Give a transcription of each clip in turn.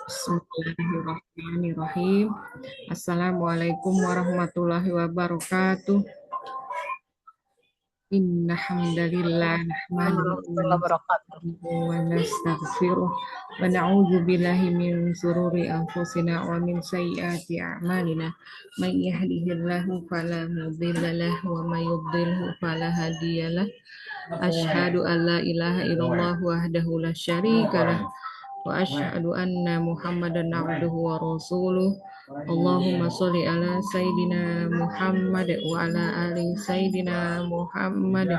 Bismillahirrahmanirrahim. Assalamualaikum warahmatullahi wabarakatuh. Inna hamdalillah Warahmatullahi nahmaduhu wabarakatuh. wa nastaghfiruh wa na'udzu billahi min shururi anfusina wa min sayyiati a'malina. May yahdihillahu fala mudilla lahu wa may yudlilhu fala hadiyalah. Asyhadu an la ilaha illallah wahdahu la syarika lah wa asyhadu anna Muhammadan abduhu wa rasuluh. Allahumma sholli ala sayyidina Muhammad wa ala ali sayyidina Muhammad.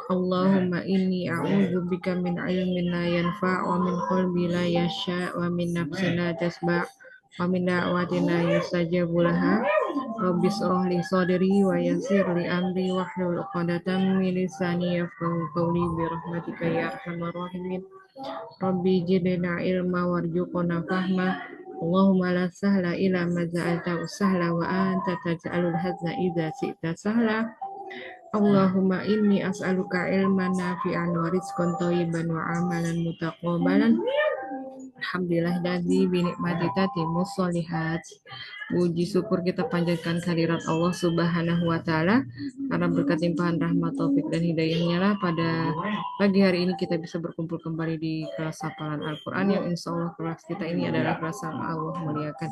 Allahumma inni a'udzubika min ilmin la yanfa' wa min qalbi la yasha' wa min nafsin la tasba' wa min da'watin la yustajabu laha. Rabbi shrah li sadri wa yassir li amri wahlul 'uqdatam min lisani yafqahu qawli bi rahmatika ya arhamar rahimin. Rabbi zidna ilma warzuqna fahma. Allahumma la sahla illa ma ja'altahu sahla wa anta taj'alul hazna idza syi'ta sahla. Allahumma inni as'aluka ilman nafi'an wa rizqan thayyiban wa amalan mutaqabbalan. Alhamdulillah dari binikmati tatimus sholihat. Puji syukur kita panjatkan kehadirat Allah Subhanahu wa taala karena berkat limpahan rahmat taufik dan hidayahnya lah pada pagi hari ini kita bisa berkumpul kembali di kelas hafalan Al-Qur'an yang insya Allah kelas kita ini adalah kelas yang Allah muliakan.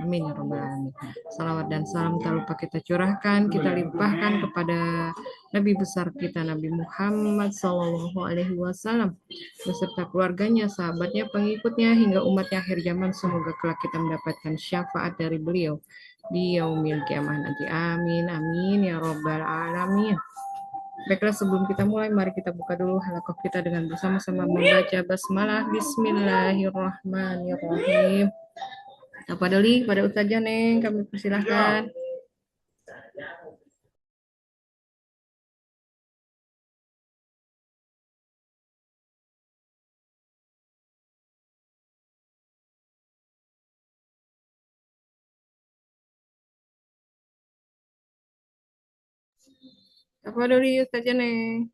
Amin ya rabbal alamin. Salawat dan salam tak lupa kita curahkan, kita limpahkan kepada Nabi besar kita Nabi Muhammad Sallallahu Alaihi Wasallam beserta keluarganya, sahabatnya, pengikutnya, hingga umatnya akhir zaman. Semoga kelak kita mendapatkan syafaat dari beliau di yaumil kiamah nanti. Amin, amin, ya robbal alamin. Baiklah, sebelum kita mulai, mari kita buka dulu halaqah kita dengan bersama-sama membaca basmalah. Bismillahirrahmanirrahim. Apa dali pada Ustazah Neng, kami persilahkan. Apa dulu Ustazah Neng?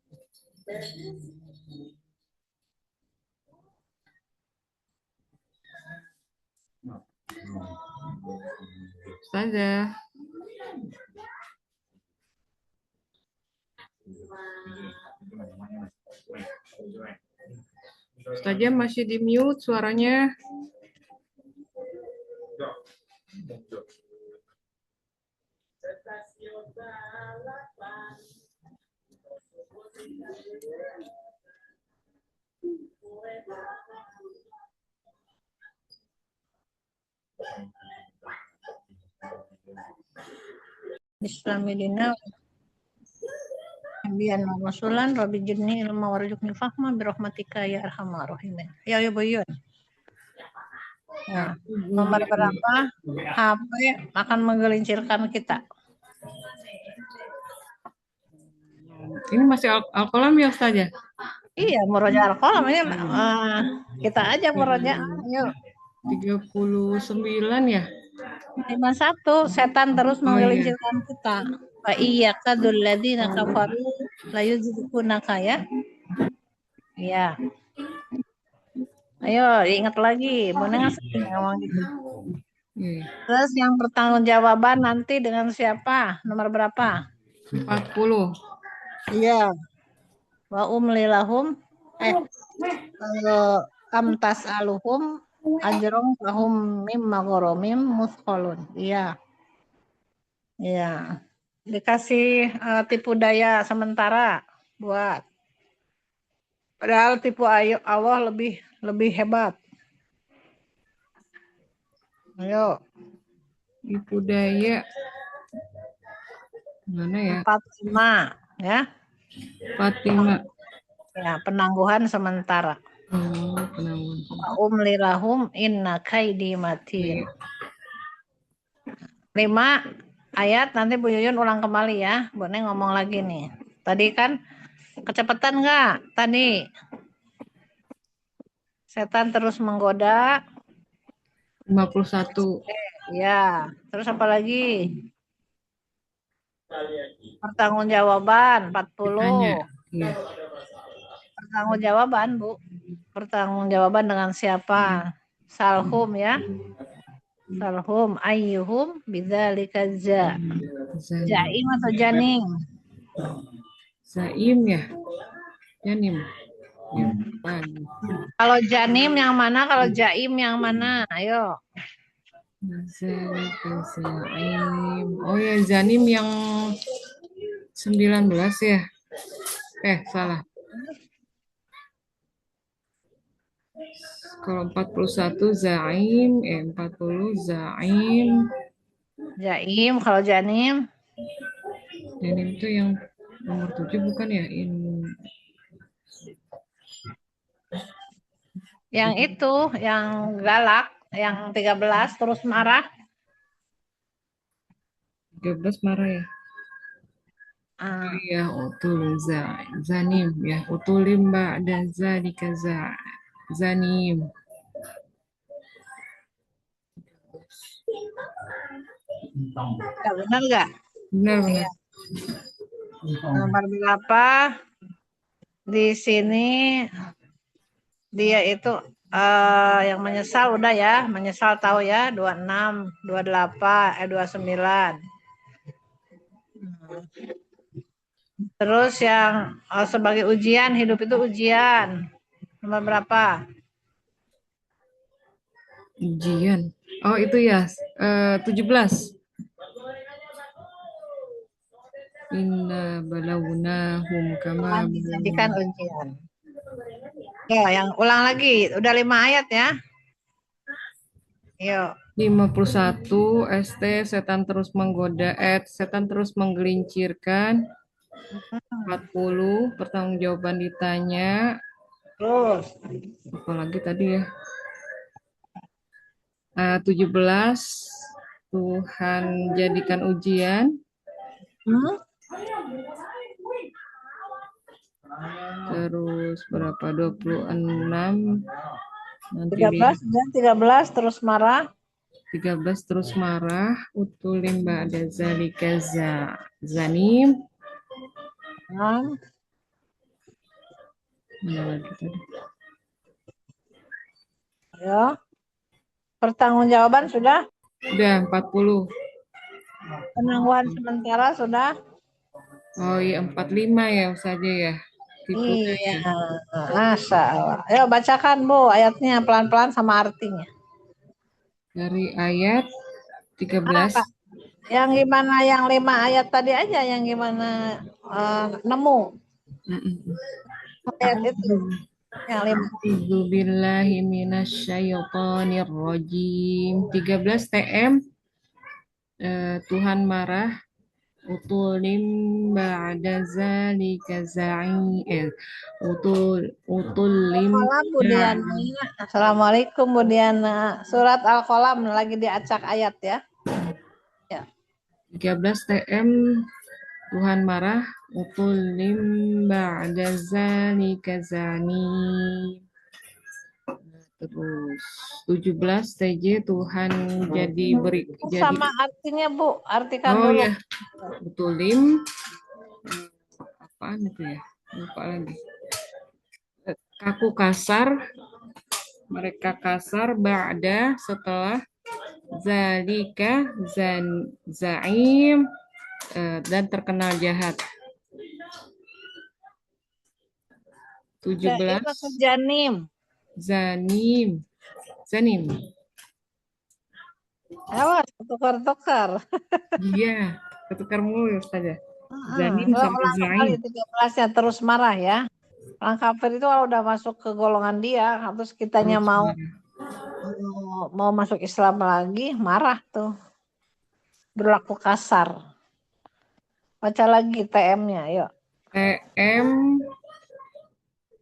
Ustazah. Ustazah masih di mute suaranya. Bismillahirrahmanirrahim. Ambian masulan Rabbi jidni ilma warzuqni fahma birahmatika ya arhamar rahimin. Ya Buyun. Nah, nomor berapa? HP akan menggelincirkan kita. Ini masih al-qalam ya Ustazah? Iya, murojaah al-qalam ini kita aja murojaah. Yuk. 39 ya? 51 setan terus menggelincirkan kita. Wa iyyakadul ladzina kafaru la yuzlikunaka ya. Iya. Ayo ingat lagi, Bunda sering ngomong gitu. Terus yang pertanggungjawaban nanti dengan siapa? Nomor berapa? 40. Iya. Wa umlilahum amtas aluhum ajrong lahum mimma gharamim musqalun. Iya. Iya. Dikasih tipu daya sementara buat. Padahal tipu Allah lebih hebat. Ayo. Tipu daya. Mana ya? 45 ya. 45. Ya, penangguhan sementara. Oh, penangguhan. Umlilahum inna kaidi matin. 5 ayat nanti Bu Yuyun ulang kembali ya. Bu Neng ngomong lagi nih. Tadi kan kecepatan enggak? Tadi setan terus menggoda. 51. Ya, terus apa lagi? Pertanggungjawaban 40. Ya. Pertanggungjawaban, Bu. Pertanggungjawaban dengan siapa? Salhum ya. Salhum ayyuhum bidzalika za. Jaim atau janim? Zaim ya. Janim. Ya. Kalau janim yang mana? Kalau jaim yang mana? Ayo. Zaim. Oh ya, Zanim yang 19 ya. Salah. Kalau 41 Zaim, 40 Zaim. Jaim, kalau janim? Janim itu yang nomor 7 bukan ya? Yang itu, yang galak, yang 13 terus marah. 13 marah ya. Iya, utul zanim ya. Utulim ba'da zalika zanim. Ya, benar nggak? Benar. Nomor berapa? Di sini dia itu yang menyesal udah ya, menyesal tahu ya, 26, 28, 29. Terus yang sebagai ujian, hidup itu ujian. Nomor berapa? Ujian. Oh, itu ya. 17. Inna balawnahum kama Dijadikan ujian. Ya, yang ulang lagi. Udah 5 ayat ya. Yuk. 51 ST setan terus menggoda, setan terus menggelincirkan. 40 pertanggungjawaban ditanya. Terus. Apalagi tadi ya. 17 Tuhan jadikan ujian. Terus berapa? 26. Nanti 13 terus marah. 13 terus marah. Utulim ba'da zalika zanim. Mana lagi tadi? Ya. Pertanggungjawaban sudah? Udah 40. Penangguhan sementara sudah? Oh iya 45 ya saja ya. Tipunya Iya. ya. Masa Allah. Ayo bacakan Bu ayatnya pelan-pelan sama artinya. Dari ayat 13. Yang gimana yang 5 ayat tadi aja, yang gimana nemu ayat itu yang 5. A'udzubillahi minasyaitonirrajim. 13 TM. Tuhan marah. Utulim ba'da zalika utulim Assalamualaikum Bu Diana. Surat Al-Qalam lagi diacak ayat ya. 13 TM. Tuhan marah. Utulim ba'da zalika zanim. Terus 17 TJ Tuhan jadi sama artinya Bu, artikan oh dulu. Ya, utulim apaan itu ya? Lupa lagi. Kaku kasar, mereka kasar ba'da setelah zalika zaim dan terkenal jahat. 17 Janim. Zanim. Awas, tukar-tukar. Iya, ketukar mulu ya Ustazah. Zanim sama Zaim. 13 ya terus marah ya. Orang kafir itu kalau udah masuk ke golongan dia, terus kitanya mau masuk Islam lagi, marah tuh. Berlaku kasar. Baca lagi TM-nya, yuk. TM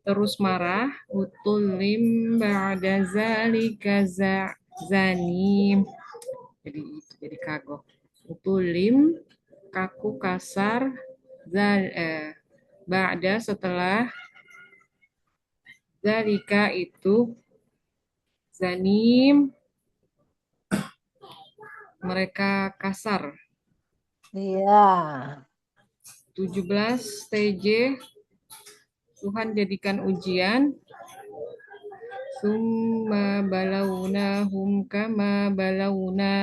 terus marah. Utulim ba'da zalika zanim. Jadi kagok. Utulim kaku kasar ba'da setelah zalika itu zanim mereka kasar. Iya. 17 TJ Tuhan jadikan ujian. Summa balawnahum kama balawna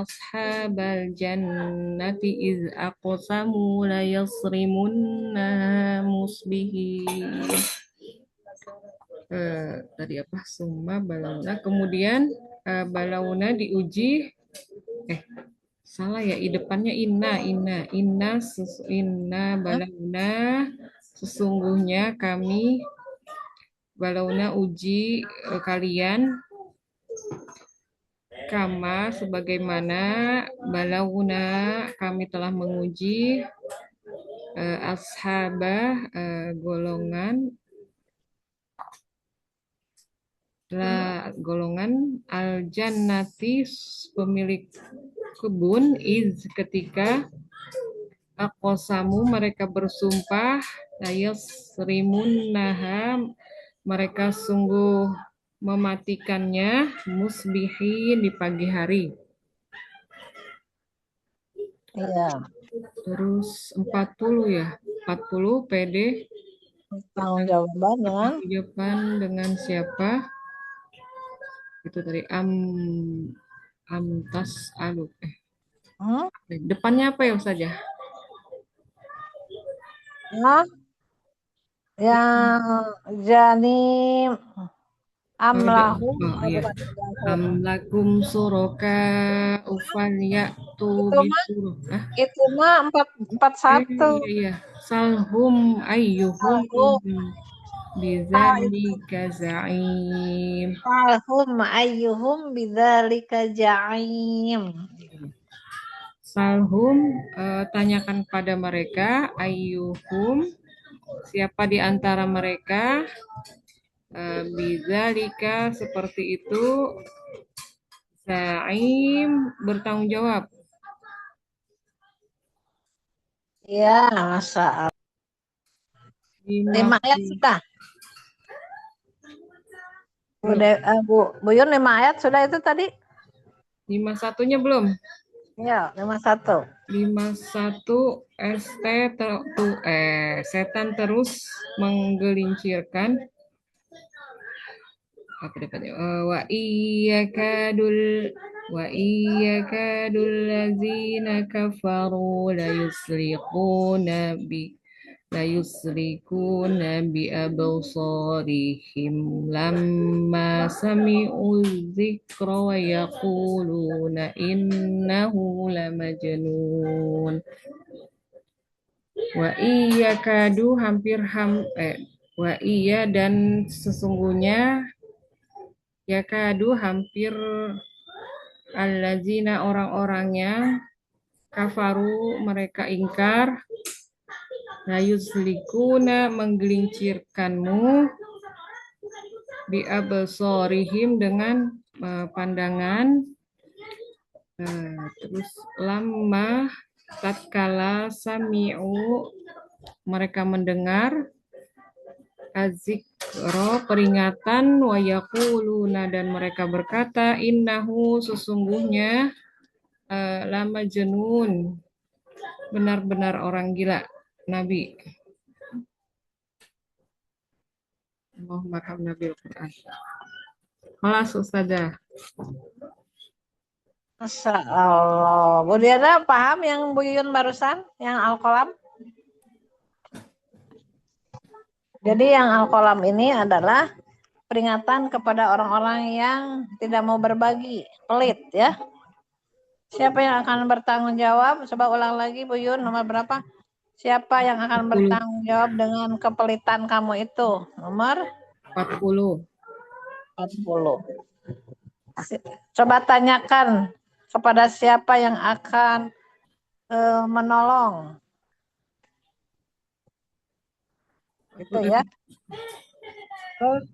ashabal jannati iz aqsamu la yasrimunna musbihin. Tadi apa? Summa balauna. Kemudian balauna diuji. Salah ya. I depannya inna balauna. Sesungguhnya kami balauna uji kalian kama sebagaimana balauna kami telah menguji ashabah golongan al-jannati pemilik kebun iz ketika aqsamu mereka bersumpah layasrimunnaha mereka sungguh mematikannya musbihin di pagi hari. Iya. Terus 40 ya. 40 PD Tanggung jawaban dengan siapa? Itu tadi amtas alu. Depannya apa ya Ustaz ya? Yang janim amlahum amlakum suroka ufaliyatu bisuruh. Itu mah 41. Iya. Salhum ayyuhum bidzalika za'im. Salhum ayyuhum bidzalika za'im. Salhum tanyakan pada mereka ayyuhum siapa di antara mereka bidzalika seperti itu za'im bertanggung jawab. Ya, masa 5 ayat sudah. Bu Yun 5 ayat sudah itu tadi? 51-nya belum? Ya, 51. 51 setan terus menggelincirkan apa depannya wa iyyakadul ladzina kafaru la yusrikuna bi absarihim lamma sami'u dzikra wa yaquluna innahu lamajnun wa iyyakadu wa iya dan sesungguhnya yakadu hampir allazina orang-orangnya kafaru mereka ingkar la yuslikuna menggelincirkanmu bi absarihim dengan pandangan terus lamma tatkala sami'u mereka mendengar azikro peringatan wa yaquluna dan mereka berkata innahu sesungguhnya lama jenun benar-benar orang gila Nabi. Allahumma arhamna bil Qur'an. Khalas Ustazah. Masya Allah. Bu Diana paham yang Bu Yun barusan yang Al-Qalam? Jadi yang Al-Qalam ini adalah peringatan kepada orang-orang yang tidak mau berbagi, pelit ya. Siapa yang akan bertanggung jawab? Coba ulang lagi Bu Yun, nomor berapa? Siapa yang akan bertanggung jawab dengan kepelitan kamu itu? Nomor 40. Coba tanyakan kepada siapa yang akan menolong. Itu ya. Terus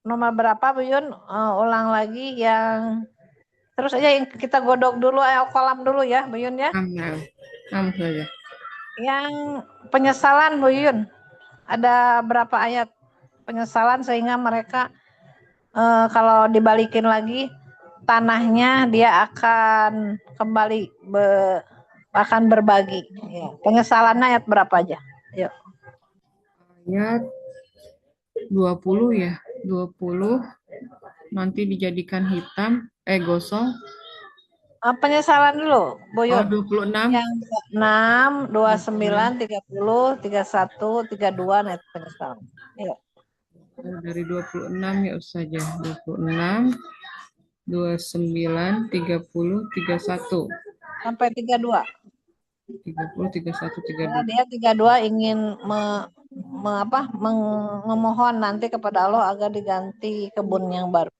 nomor berapa Bu Yun? Ulang lagi yang terus aja yang kita godok dulu Al-Qalam dulu ya Bu Yun ya. Saja. Yang penyesalan Bu Yun. Ada berapa ayat penyesalan sehingga mereka kalau dibalikin lagi tanahnya dia akan kembali akan berbagi. Ya. Penyesalannya ayat berapa aja? Yuk. Ayat 20 ya. 20 nanti dijadikan hitam, gosong. Penyesalan dulu, Bu Oh, Yun. 26. Yang 6, 29, 30, 31, 32, nah itu penyesalan. Yuk. Oh, dari 26 ya saja. 26, 29, 30, 31. Sampai 32. 30, 31, Ya, 32. dia 32 ingin memohon nanti kepada Allah agar diganti kebun yang baru.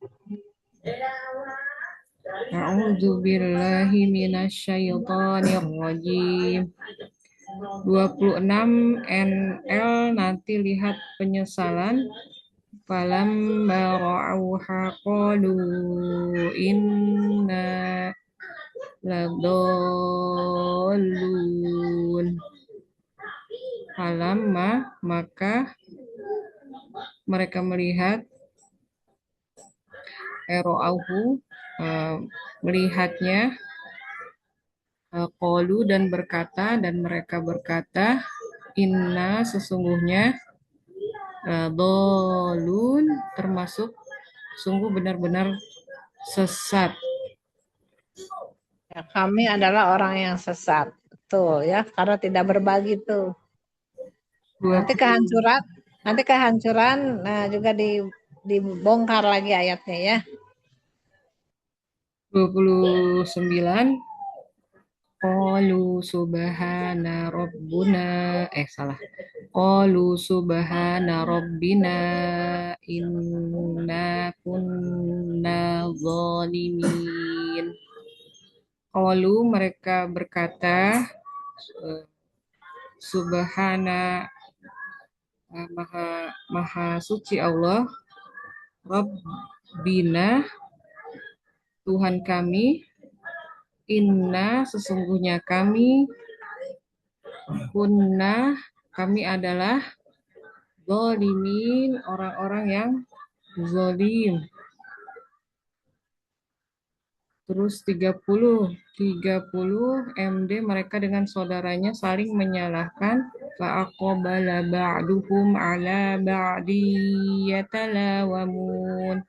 A'udzu billahi minasyaitonir rajim. 26 NL nanti lihat penyesalan. Falamma ra'auha qalu inna ladallun. Falamma maka mereka melihat ra'auhu melihatnya qalu dan mereka berkata inna sesungguhnya dolun termasuk sungguh benar-benar sesat. Ya, kami adalah orang yang sesat. Betul ya, karena tidak berbagi tuh. Nanti 20, kehancuran, nah, juga dibongkar lagi ayatnya ya. 29 qalu subhana rabbuna salah. Qalu subhana rabbina inna kunna zalimin. Qalu mereka berkata subhana maha suci Allah Rabbina Tuhan kami inna sesungguhnya kami adalah zalimin orang-orang yang zalim. Terus 30 MD mereka dengan saudaranya saling menyalahkan fa'aqbala ba'duhum ala ba'di yatalawamun.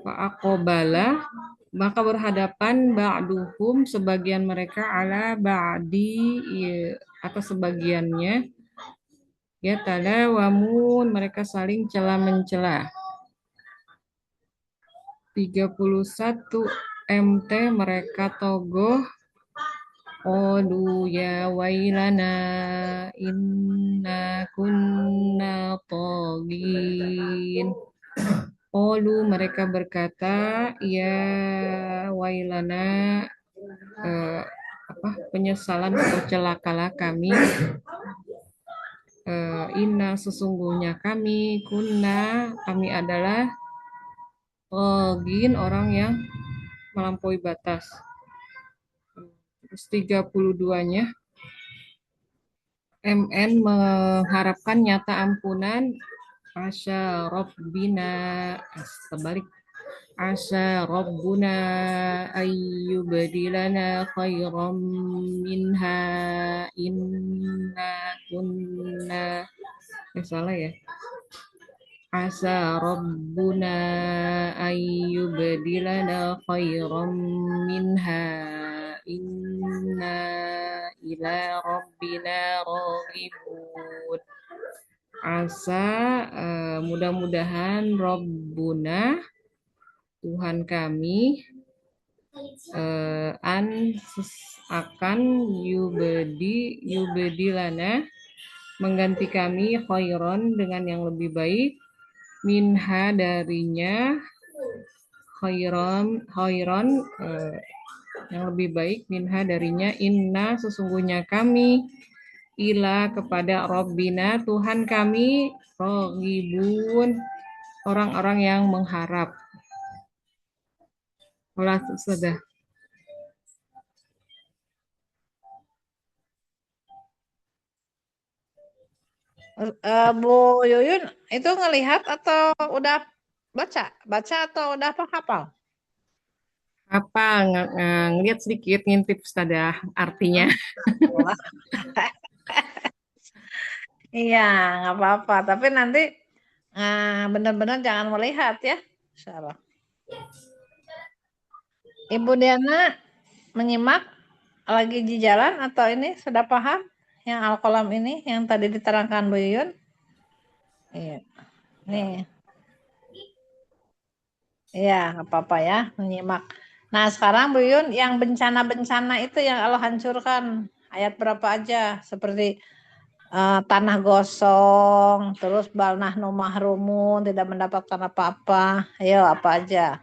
Fa'aqbala maka berhadapan ba'duhum sebagian mereka ala ba'di atas sebagiannya yatalawamun mereka saling cela-mencela. 31 MT mereka togoh qalu ya wailana inna kunna tagin. Qalu mereka berkata ya wailana penyesalan atau celakalah kami inna sesungguhnya kami adalah orang yang melampaui batas. Terus 32-nya MN mengharapkan nyata ampunan Asya Rabbina terbalik Asa Rabbuna ayyubadilana khairam minha inna kunna salah ya Asa Rabbuna ayyubadilana khairam minha inna ila Rabbina raghibun. Asa mudah-mudahan Rabbuna Tuhan kami akan yubedilana mengganti kami khairon dengan yang lebih baik minha darinya khairon yang lebih baik minha darinya inna sesungguhnya kami ila kepada Rabbina Tuhan kami roghibun orang-orang yang mengharap. Olah sudah. Bu Yuyun itu ngelihat atau udah baca atau udah hafal? Apa ngeliat sedikit ngintip Ustazah artinya. Iya, nggak apa-apa. Tapi nanti benar-benar jangan melihat ya. Insyaallah. Ibu Diana menyimak lagi di jalan atau ini sudah paham yang Al-Qalam ini yang tadi diterangkan Bu Yuyun? Iya. Nih, iya, nggak apa-apa ya menyimak. Nah, sekarang Bu Yuyun yang bencana-bencana itu yang Allah hancurkan. Ayat berapa aja? Seperti tanah gosong, terus balnah mahrumun, tidak mendapatkan apa-apa. Ayo, apa aja?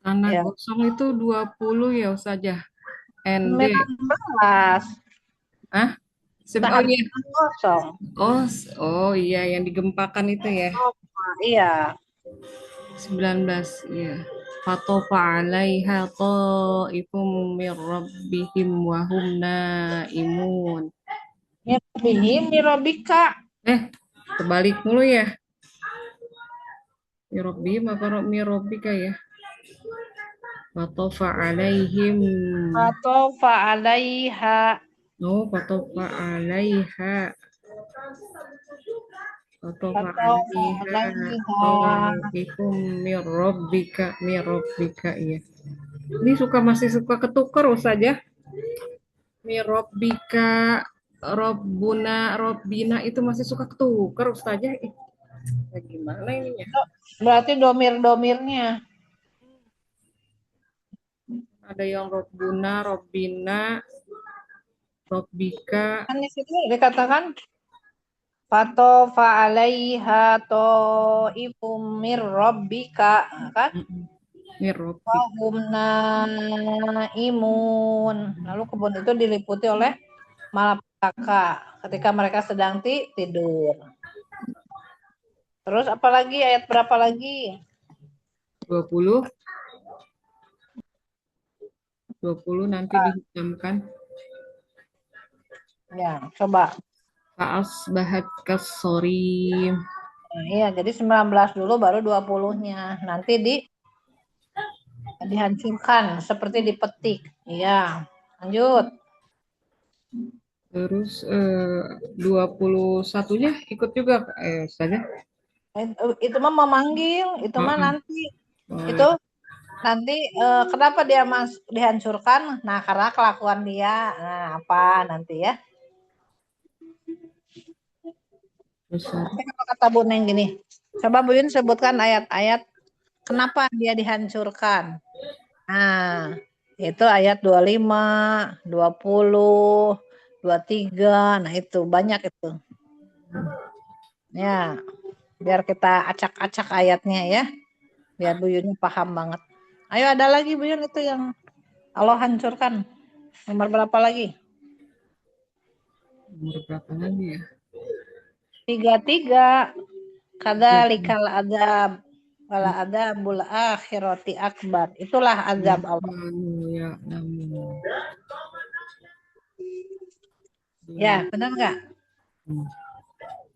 Tanah Ya, gosong itu 20 ya Ustazah. ND. 19. Ah? Oh Tanah iya. gosong. Oh iya yang digempakan itu ya. Oh, iya. 19 iya. Fatofa 'alaiha ta'ifum mir rabbihim wa hum naimun. Mirbihi mirobika. Terbalik mulu ya. Mi rabbihim apa mi rabbika ya? Fatofa 'alaihim. Atau fa'alaiha. Oh, fatofa 'alaiha. Fatofa Atau 'alaiha. fa'alaiha. Ta'ifum mir rabbika iya. Ini masih suka ketukar saja. Mirobika Robbina itu masih suka ketukar Ustazah. Gimana ininya? Berarti domir-domirnya. Ada yang Robbuna, Robbina, Robbika. Kan di situ dikatakan Fato fa'alaiha ta'ifum mir rabbika, kan? Mirobika. Wahum naimun. Lalu kebun itu diliputi oleh malapetaka ketika mereka sedang tidur. Terus apalagi ayat berapa lagi? 20. 20 nanti dihitamkan. Ya, coba. Fa'asbahat kasorim. Nah, iya, jadi 19 dulu baru 20-nya. Nanti dihancurkan seperti dipetik. Iya. Lanjut. Terus 21-nya ikut juga Ustazah. Itu mah memanggil, itu mah Heeh. nanti. Oh, Itu nanti kenapa dia dihancurkan? Nah, karena kelakuan dia. Nah, apa nanti ya? besar. Tapi kalau kata Bu Neng gini, coba Bu Yun sebutkan ayat-ayat kenapa dia dihancurkan. Nah, itu ayat 25, 20, 23. Nah, itu banyak itu. Ya, biar kita acak-acak ayatnya ya. Biar Bu Yunnya paham banget. Ayo ada lagi Bu Yun itu yang Allah hancurkan. Nomor berapa lagi? Nomor berapa lagi ya? 33. Kadzalikal adab. Wala adabul akhirati akbar. Itulah azab Allah. Ya, namun. Ya, benar nggak?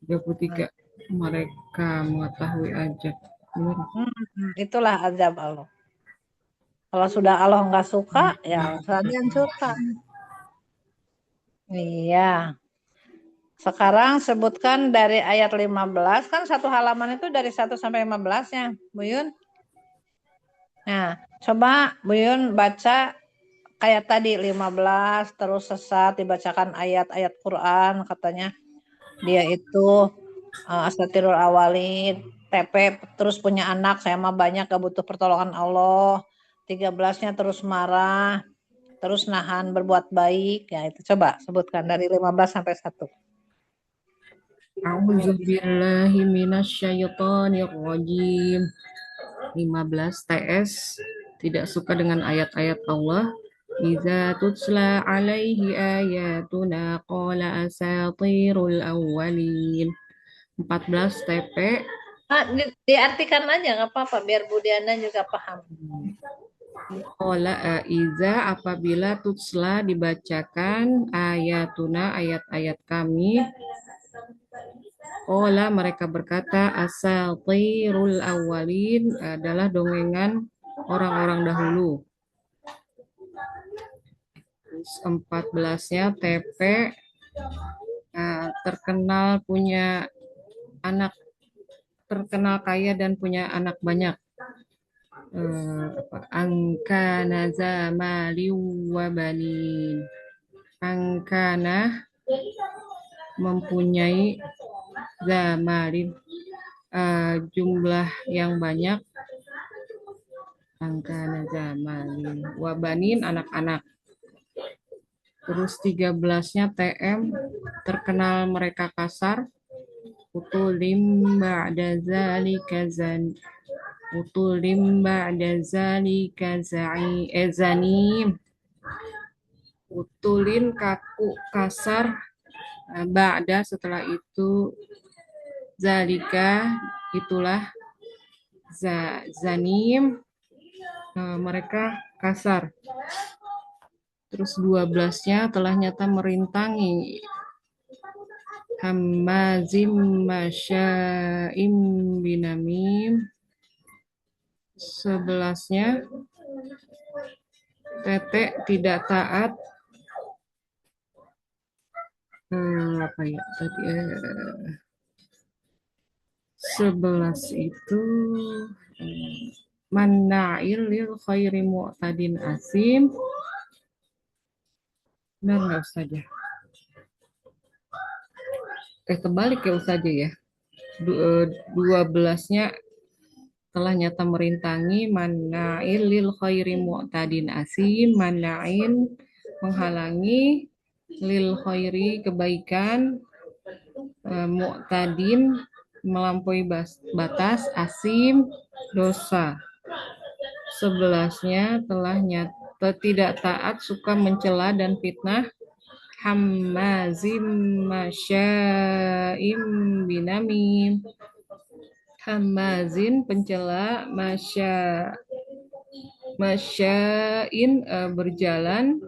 33 mereka mengetahui aja. Itulah azab Allah. Kalau sudah Allah nggak suka, ya sudah dihancurkan. Iya. Sekarang sebutkan dari ayat 15, kan satu halaman itu dari 1 sampai 15 ya, Bu Yun. Nah, coba Bu Yun baca kayak tadi 15, terus sesat dibacakan ayat-ayat Quran, katanya dia itu asatirul awalin, TP, terus punya anak, saya mah banyak gak butuh pertolongan Allah. 13-nya terus marah, terus nahan berbuat baik, ya itu coba sebutkan dari 15 sampai 1. A'udzu billahi minasyaitonir rajim. 15 TS tidak suka dengan ayat-ayat Allah. Iza tutla alaihi ayatuna qala asatirul awwalin. 14 TP. Diartikan aja nggak apa-apa biar Bu Diana juga paham. Qala iza apabila tutsla dibacakan ayatuna ayat-ayat kami. Qala mereka berkata asatirul awwalin adalah dongengan orang-orang dahulu. Terus 14-nya TP, terkenal punya anak, terkenal kaya dan punya anak banyak. Angkana zamali wa banin. Angkana mempunyai zamalin, jumlah yang banyak. Angkana zamalin wa banin, anak-anak. Terus 13-nya TM, terkenal mereka kasar. Utulim ba'da zalika Utulim ba'da zalika zanim. Utulin kaku kasar, ba'da setelah itu, zalika itulah, zanim, mereka kasar. Terus 12-nya telah nyata merintangi. Hammazim masya'im binamim. 11-nya tetek tidak taat, apa ya tadi, 11 itu manna'il lil khairi mu'tadin asim. Benar nggak Ustazah? Kebalik ya Ustazah ya. 12-nya telah nyata merintangi, manna'il lil khairi mu'tadin asim. Manna'in menghalangi, lil khairi kebaikan, mu'tadin melampaui batas, asim dosa. 11-nya telah nyata tidak taat, suka mencela dan fitnah. Hammazim masya'im binamim. Hammazin pencela, masya'in berjalan,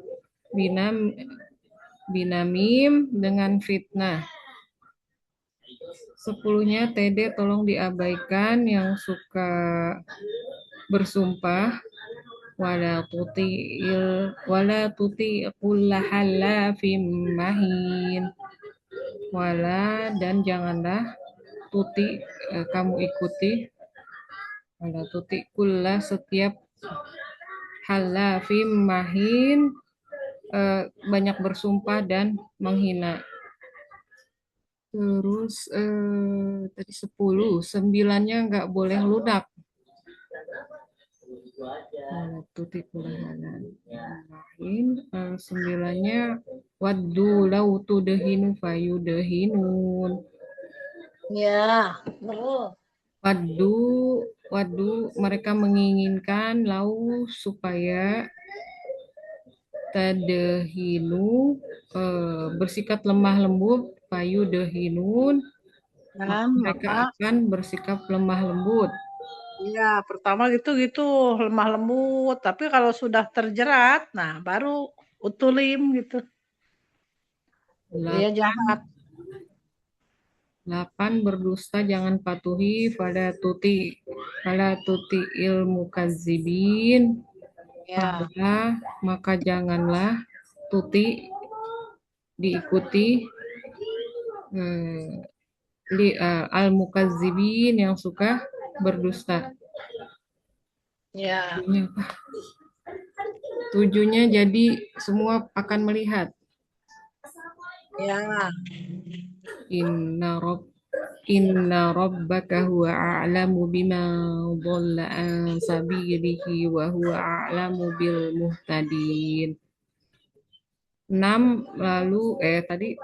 binamim dengan fitnah. 10-nya TD tolong diabaikan, yang suka bersumpah. Wala tuti kullahallafim mahin. Wala, dan janganlah, tuti kamu ikuti, wala tuti kullah setiap, halafim mahin banyak bersumpah dan menghina. Terus tadi 10, 9-nya nggak boleh lunak. Tuti mahin. 9-nya waddu lau tudhinu fayudhinun. Ya, betul. Wadu mereka menginginkan, lau supaya, tadhinu bersikap lemah lembut, fayudhinun mereka akan bersikap lemah lembut. Iya, pertama gitu lemah lembut, tapi kalau sudah terjerat, nah baru utulim gitu. Dia jahat. 8 berdusta jangan patuhi, pada tuti ilmu kazibin. Ya. Maka janganlah tuti diikuti, al-mukazzibin yang suka berdusta. Ya. 7-nya jadi semua akan melihat. Ya. Inna rabbaka huwa a'lamu bima dhalla an sabilihi wa huwa a'lamu bil muhtadin. 6 lalu tadi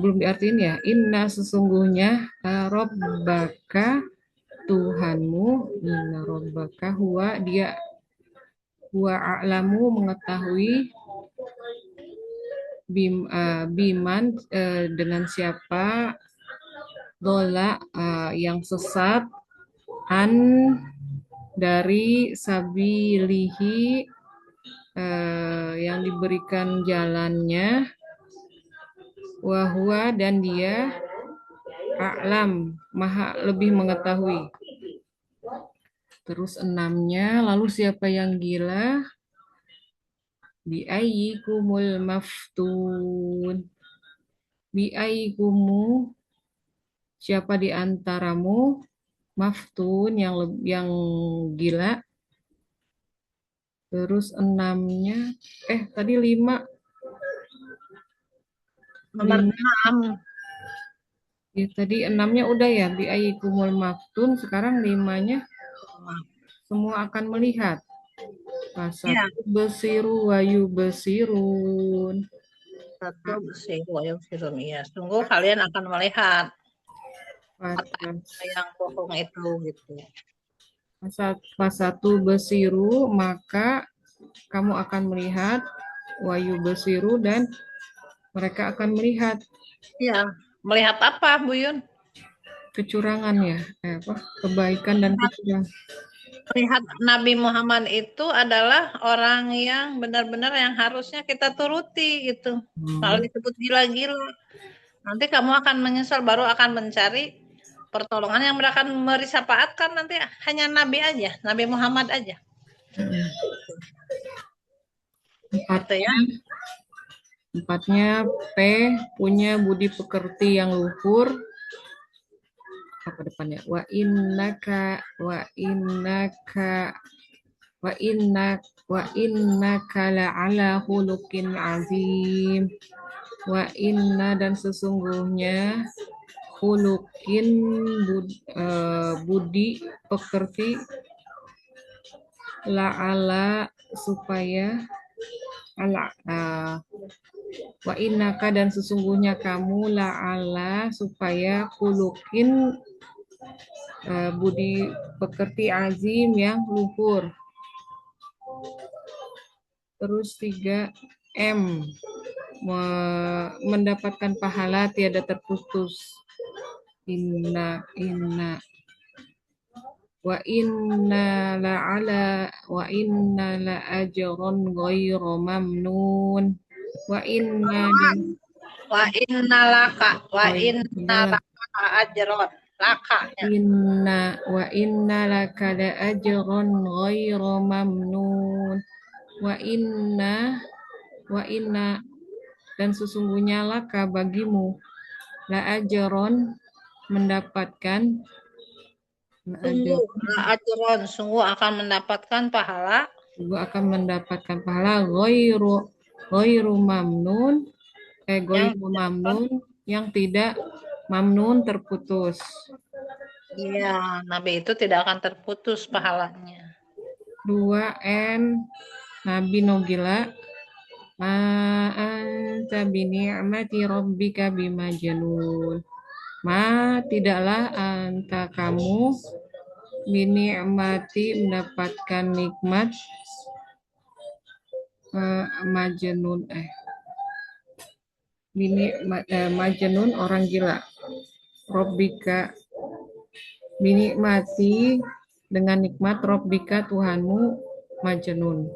belum diartiin ya. Inna sesungguhnya, rabbaka Tuhanmu, inna rabbaka huwa dia, huwa a'lamu mengetahui, biman dengan siapa, dola yang sesat, an dari sabilihi yang diberikan jalannya, wahwa dan dia, a'lam maha lebih mengetahui. Terus 6-nya, lalu siapa yang gila, Biayyikumul maftun. Biayyikumu, siapa di antaramu, maftun yang gila. Terus enamnya, tadi lima, Nomor 6. ya tadi enamnya udah ya, biayikumul maftun, sekarang limanya semua akan melihat. Ya, Pasatu besiru wayu besirun. satu besiru yang sirun. Iya, sungguh kalian akan melihat kata yang bohong itu gitu. Pasatu besiru, maka kamu akan melihat, wayu besiru, dan mereka akan melihat. Iya, melihat apa, Bu Yun? Kecurangan ya, kebaikan dan kecurangan. Melihat Nabi Muhammad itu adalah orang yang benar-benar yang harusnya kita turuti gitu. Kalau disebut gila-gila, nanti kamu akan menyesal, baru akan mencari pertolongan yang akan memberi syafaat kan nanti hanya Nabi aja, Nabi Muhammad aja. Gitu ya. Empatnya, P, punya budi pekerti yang luhur. Apa depannya? Wa innaka la'ala khuluqin azim. Wa inna, dan sesungguhnya, khuluqin, budi pekerti, la'ala, supaya, wa innaka, dan sesungguhnya kamu, la'ala, supaya, khuluqin, budi pekerti azim yang luhur. Terus 3, M, mendapatkan pahala tiada terputus. Inna wa inna la ajron ghairu mamnun. Wa inna laka ajron. Wa inna laka la ajron ghairu mamnun. Wa inna, dan sesungguhnya laka bagimu, la ajron, mendapatkan, Sungguh akan mendapatkan pahala. Ghairu mamnun, yang tidak mamnun, terputus. Iya, Nabi itu tidak akan terputus pahalanya. 2, N, Nabi Nogila, anta bini'mati rabbika bimajnun. Tidaklah anta kamu, bini'mati, mendapatkan nikmat, majnun, majnun, orang gila. Rabbika, binikmati, dengan nikmat, Rabbika, Tuhanmu, majnun,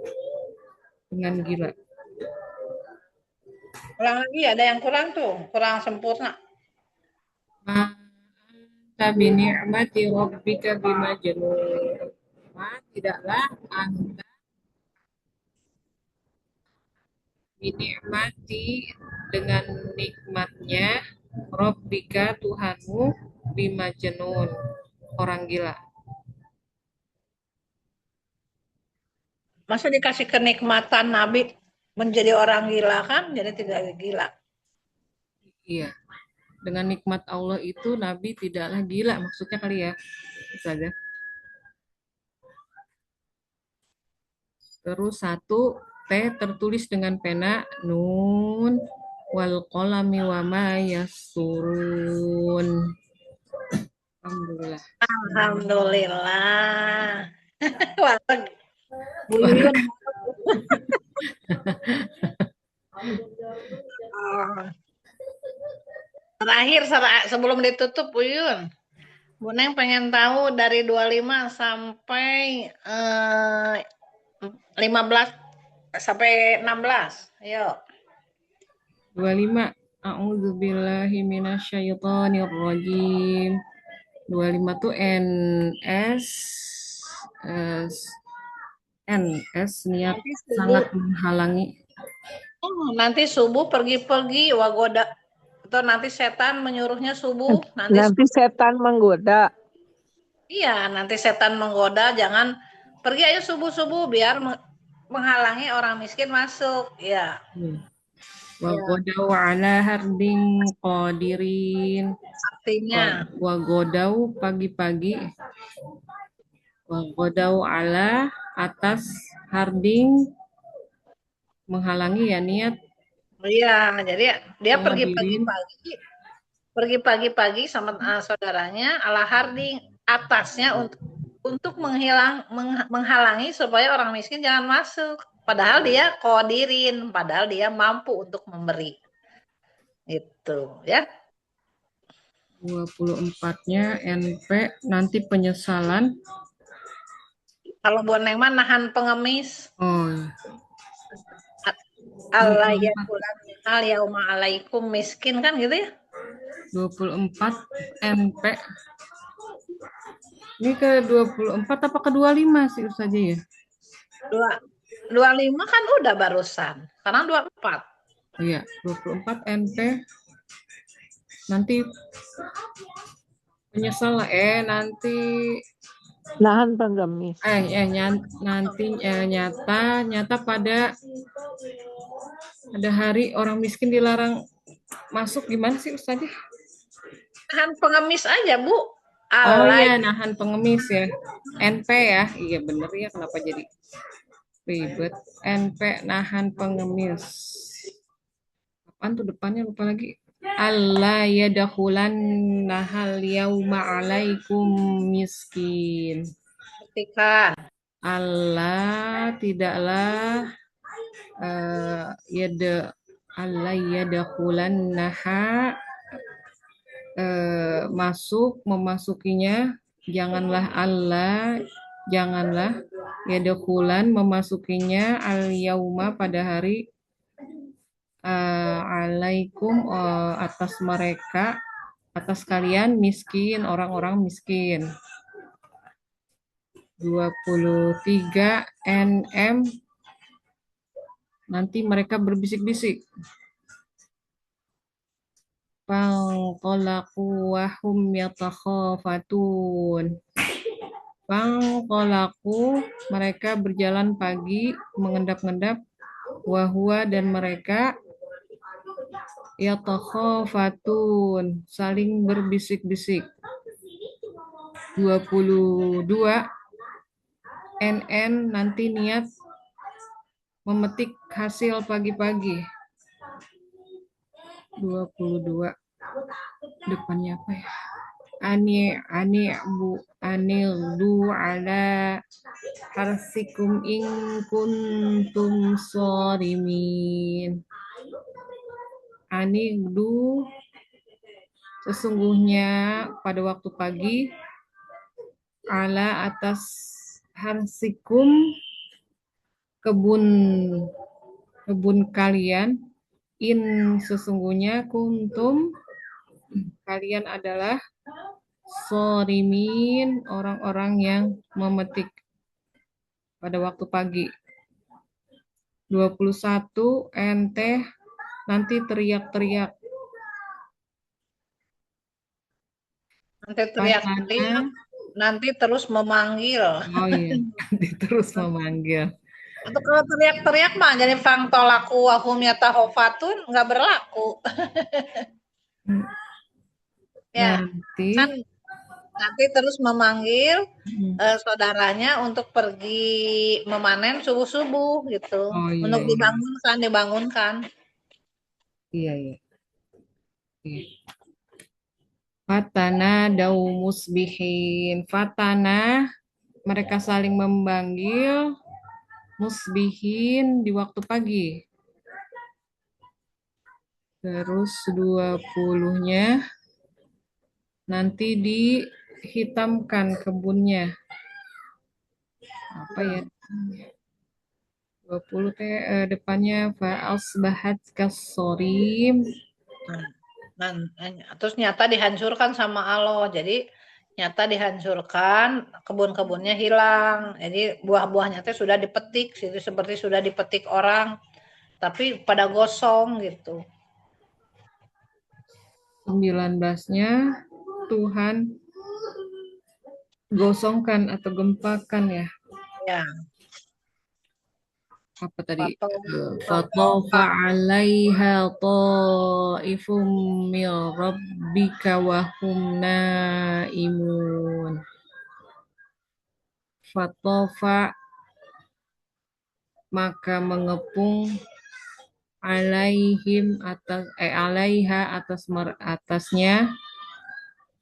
dengan gila. Ulang lagi, ada yang kurang tuh, kurang sempurna. Anta bini'mati rabbika bimajnun. Tidaklah anta binikmati, dengan nikmatnya, Rabbika, Tuhanmu, bimajnun, orang gila. Masa dikasih kenikmatan Nabi menjadi orang gila kan? Jadi tidak gila. Iya. Dengan nikmat Allah itu Nabi tidaklah gila, maksudnya kali ya. Saja. Terus 1, T, tertulis dengan pena, nun wal qalami wa ma yasturun. Alhamdulillah. Alhamdulillah. Buyun. Terakhir sebelum ditutup Buyun. Bu Neng pengen tahu dari 25 sampai 15 sampai 16. Ayo. 25. A'udzubillahi minasyaitonirrajim. 25 tuh NS NS niat Nanti sangat subuh, menghalangi. nanti subuh pergi-pergi wagoda, atau nanti setan menyuruhnya subuh, nanti Nanti setan menggoda. iya, nanti setan menggoda, jangan pergi ayo subuh-subuh biar menghalangi orang miskin masuk. Ya, Wa godau ala harding qadirin. artinya Wa godau pagi-pagi. Wa godau ala atas harding menghalangi ya niat iya, jadi dia pergi qadirin. pagi-pagi, sama saudaranya ala harding atasnya untuk menghalangi supaya orang miskin jangan masuk. Padahal dia kodirin, padahal dia mampu untuk memberi. Itu ya. 24-nya NP nanti penyesalan. Kalau buat Neng mah nahan pengemis. Oh, Allah ya 24, Tuhan al yauma alaikum miskin kan gitu ya. 24 NP. Ini ke 24 apa ke 25 sih saja ya? 25 kan udah barusan. Sekarang 24. Oh iya, 24 NP. Nanti penyesal lah nanti Nahan pengemis. nanti nyata pada hari orang miskin dilarang masuk gimana sih Ustazah? Nahan pengemis aja Bu. Oh iya, nahan pengemis ya. NP ya. Iya bener ya, kenapa jadi ribet. NP nahan pengemis. Apaan tuh depannya lupa lagi. Allah yadakhulan nahal yauma alaikum miskin. Ketika Allah tidaklah yada Allah yadakhulan naha memasukinya, janganlah yadakhulan memasukinya al yauma pada hari alaikum atas mereka, atas kalian miskin, orang-orang miskin. 23 NM nanti mereka berbisik-bisik. Fanqalaqu wa hum yatakhafatun. Fanqalaqu mereka berjalan pagi mengendap-endap, wahwa dan mereka yatakhafatun saling berbisik-bisik. 22 NN nanti niat memetik hasil pagi-pagi. 22 depannya apa ya? Anil du ala harsikum in kuntum shorimin. Du sesungguhnya pada waktu pagi ala atas harsikum kebun kalian, in sesungguhnya kuntum kalian adalah shorimin orang-orang yang memetik pada waktu pagi. 21 NT nanti teriak-teriak. Nanti terus memanggil. Oh iya, nanti terus memanggil. Atau kalau teriak-teriak mah jadi fangtolaku wahum yatahofatun nggak berlaku. Ya, nanti terus memanggil saudaranya untuk pergi memanen subuh-subuh gitu. Oh, iya, untuk dibangunkan. Iya. Fatana dau musbihin. Fatana mereka saling memanggil musbihin di waktu pagi. Terus 20-nya nanti dihitamkan kebunnya. Apa ya? 20 depannya fa'asbahat kasorim. Terus nyata dihancurkan sama Allah. Jadi nyata dihancurkan, kebun-kebunnya hilang. Jadi buah-buahnya teh sudah dipetik, itu seperti sudah dipetik orang, tapi pada gosong gitu. 19-nya Tuhan gosongkan atau gempakan ya. Ya, Apa tadi? Fatau- Fatofa 'alaiha ta'ifum min rabbika wa hum naimun. Fatofa maka mengepung alaiha atasnya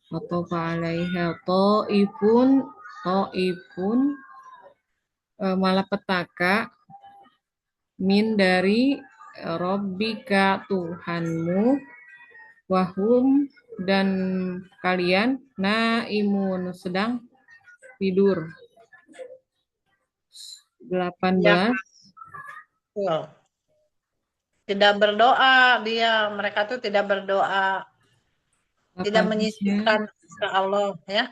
Fatofa 'alaiha ta'ifun malapetaka min dari Rabbika Tuhanmu wahum dan kalian naimun sedang tidur. 18 betul. Tidak berdoa dia, mereka tuh tidak berdoa, tidak 18-nya menyisihkan ke Allah ya.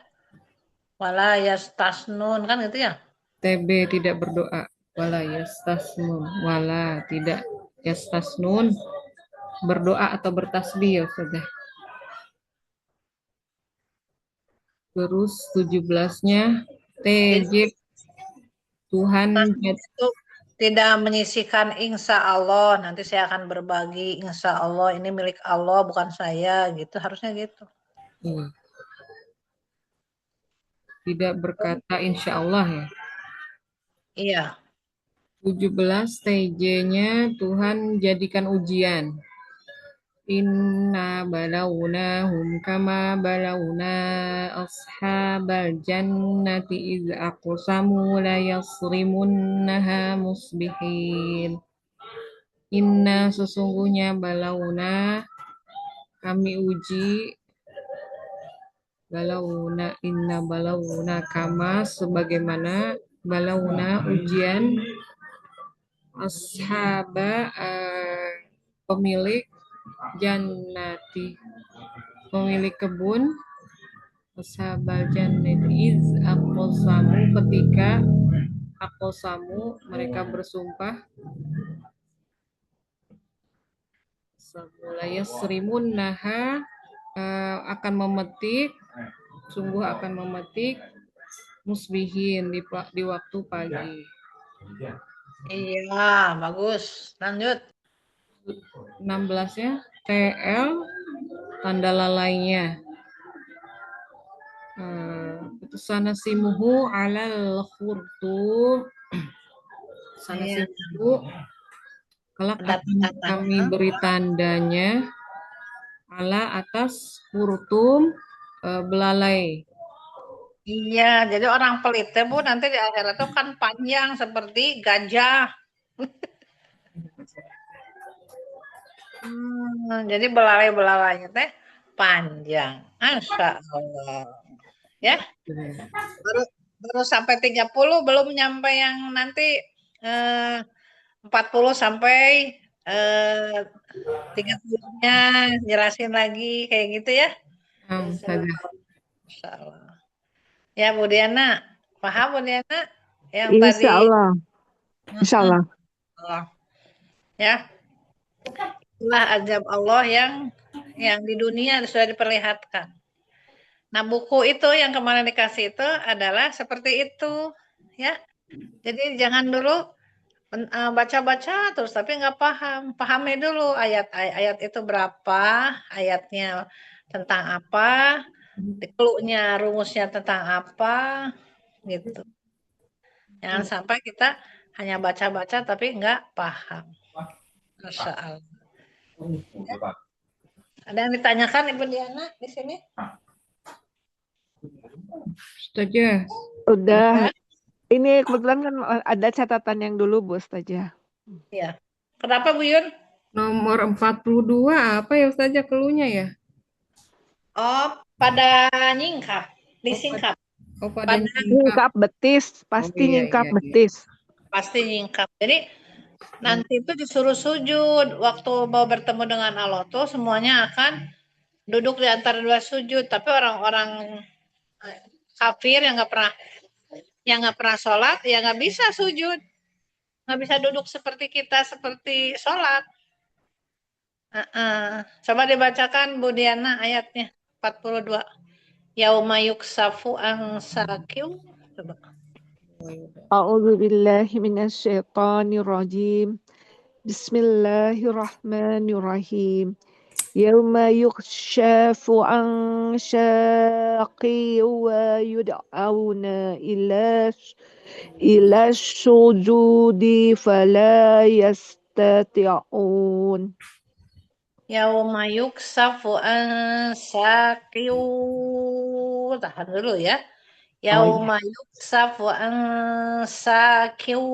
Wala yastasnun kan gitu ya. TB tidak berdoa wala yastasnun wala tidak yastasnun berdoa atau bertasbih ya sudah. Terus 17-nya TJ Tuhan Itu tidak menyisihkan insya Allah, nanti saya akan berbagi, insya Allah ini milik Allah bukan saya gitu, harusnya gitu. tidak berkata insya Allah ya. Iya. 17 TJ-nya Tuhan jadikan ujian. Inna balawnahum kama balawna ashabal jannati iz aqsamu la yasrimunnaha musbihin. Inna sesungguhnya balawna kami uji inna balawna kama sebagaimana balawna ujian ashaba pemilik jannati pemilik kebun ashabal jannati iz aqsamu ketika aqsamu mereka bersumpah la yasrimunnaha akan memetik sungguh akan memetik musbihin di waktu pagi. Iya, bagus. Lanjut. 16-nya TL tanda lalainya. Sanasimuhu alal khurtum. Sanasimuhu kelak akan kami beri tandanya ala atas khurtum belalai. Iya, jadi orang pelit Bu nanti di akhirat itu kan panjang seperti gajah. Jadi belalai-belalainya teh panjang. Masya Allah. Ya, baru sampai 30 belum nyampe yang nanti 40 sampai 30-nya jelasin lagi kayak gitu ya. Masya Allah. Ya Bu Diana, paham Bu Diana yang tadi? Insya Allah. Insya Allah. Ya, itulah azab Allah yang di dunia sudah diperlihatkan. Nah, buku itu yang kemarin dikasih itu adalah seperti itu, ya. Jadi jangan dulu baca-baca terus tapi nggak paham. Pahami dulu ayat-ayat itu berapa, ayatnya tentang apa, clue-nya, rumusnya tentang apa, gitu. Jangan sampai kita hanya baca-baca tapi nggak paham. Masya Allah. Ya. Ada yang ditanyakan Ibu Diana di sini? Ustazah. Udah. Ini kebetulan kan ada catatan yang dulu, Bu Ustazah. Iya. Kenapa Bu Yun? Nomor 42 apa ya Ustazah keluhnya ya? Oh, pada nyingkap, disingkap. Oh, pada nyingkap betis, pasti nyingkap betis. Pasti nyingkap. Jadi nanti itu disuruh sujud. Waktu mau bertemu dengan Allah tuh semuanya akan duduk di antara dua sujud. Tapi orang-orang kafir yang nggak pernah sholat, ya nggak bisa sujud, nggak bisa duduk seperti kita, seperti sholat. Coba dibacakan Bu Diana ayatnya 42. Yauma yuksafu an saqiw. Coba. A'udzu billahi minasyaitonir rajim. Bismillahirrahmanirrahim. Yauma yukshafu an syaqi wa yud'auna ila sujudi fala yastati'un. Yauma yuksafu an saqiw. Tahan dulu ya. Yauma yuksafu an saqiw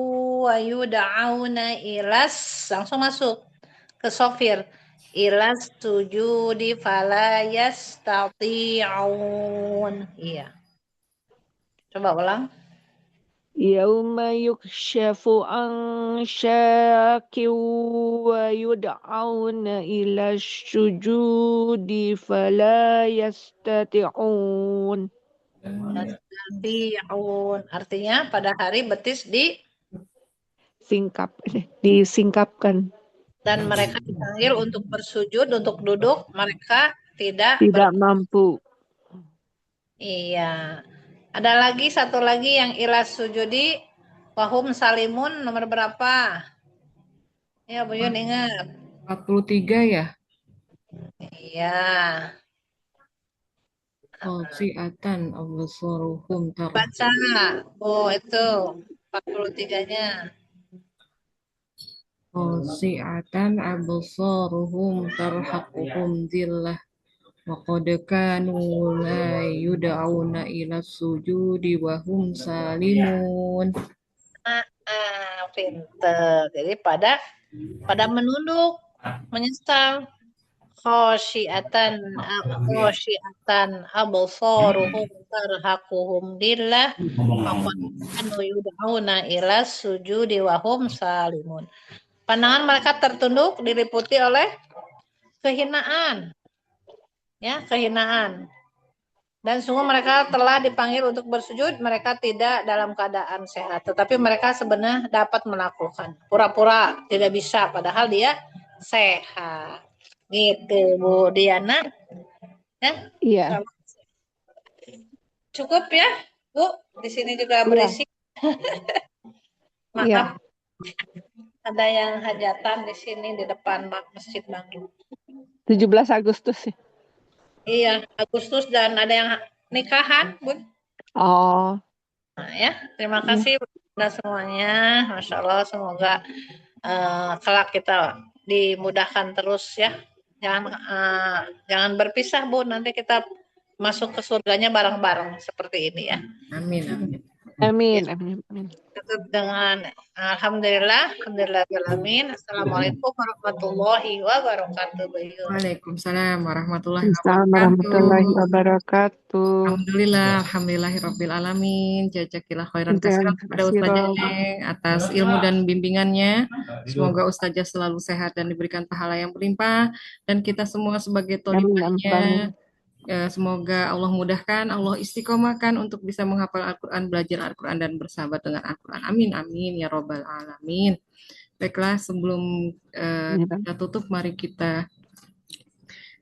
wa yud'auna ilas. Langsung masuk ke sofir. Ilas sujudi fala yastati'un. Iya. Coba ulang. Yauma yukshafu an syaqi wa yud'auna ila sujudi fala yastati'un. Yastati'un. Artinya pada hari betis Disingkapkan. dan mereka dipanggil untuk bersujud, untuk duduk, mereka tidak mampu. Iya. Ada lagi satu lagi yang ilas sujudi wahum salimun nomor berapa? Ya, Bu Yun ingat. 43 ya. Iya. Khasi'atan absaruhum Baca. Oh, itu 43-nya. khasi'atan absaruhum tarhaquhum dhillah wa qad kanu la yud'auna ila sujudi wa hum salimun. Pinter. Jadi pada menunduk, menyesal. Khosyiatan absaruhum tarhaquhum dillah faqad kanu yud'auna ila sujudi wa hum salimun. Pandangan mereka tertunduk diliputi oleh kehinaan. Ya, kehinaan. Dan sungguh mereka telah dipanggil untuk bersujud, mereka tidak dalam keadaan sehat, tetapi mereka sebenarnya dapat melakukan. Pura-pura tidak bisa padahal dia sehat. Gitu, Bu Diana. Ya? Iya. Cukup ya, Bu. Di sini juga berisik. Maaf. Iya. Ada yang hajatan di sini di depan Masjid Bangil. 17 Agustus ya. Iya, Agustus dan ada yang nikahan, Bun. Oh. Nah, ya, terima kasih Bunda semuanya. Masya Allah, semoga kelak kita dimudahkan terus ya. Jangan berpisah, Bu. Nanti kita masuk ke surganya bareng-bareng seperti ini ya. Amin, amin. Amin, amin, amin. Tutup dengan alhamdulillahirrahmanirrahim. Assalamualaikum warahmatullahi wabarakatuh. Waalaikumsalam warahmatullahi Warahmatullahi wabarakatuh. wabarakatuh. Alhamdulillahirabbil alamin. Jazakallahu khairan katsiran kepada Ustazah Neng atas ilmu dan bimbingannya. Semoga Ustazah selalu sehat dan diberikan pahala yang berlimpah, dan kita semua sebagai thalibahnya semoga Allah mudahkan, Allah istiqomahkan untuk bisa menghafal Al-Quran, belajar Al-Quran, dan bersahabat dengan Al-Quran. Amin, amin, ya Rabbal Alamin. Baiklah, sebelum kita tutup, mari kita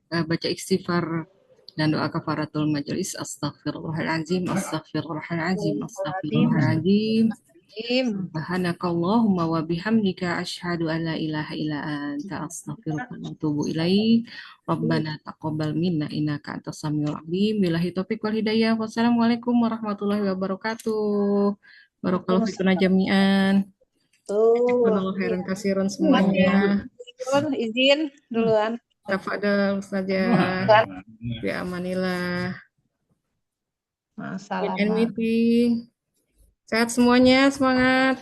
baca istighfar dan doa kafaratul majelis. Astaghfirullahaladzim, astaghfirullahaladzim, astaghfirullahaladzim. Subhanakallahumma wa bihamdika asyhadu an la ilaha illa anta astaghfiruka wa atubu ilaik. Rabbana taqabbal minna innaka antas samiul alim. Billahi taufik wal hidayah. Wassalamualaikum warahmatullahi wabarakatuh. Barakallahu fikum jami'an. Jazakallahu khairan katsiran semuanya. Izin duluan. Tafadhal Ustazah. Bi amanillah. Masalah. Meeting. Sehat semuanya, semangat.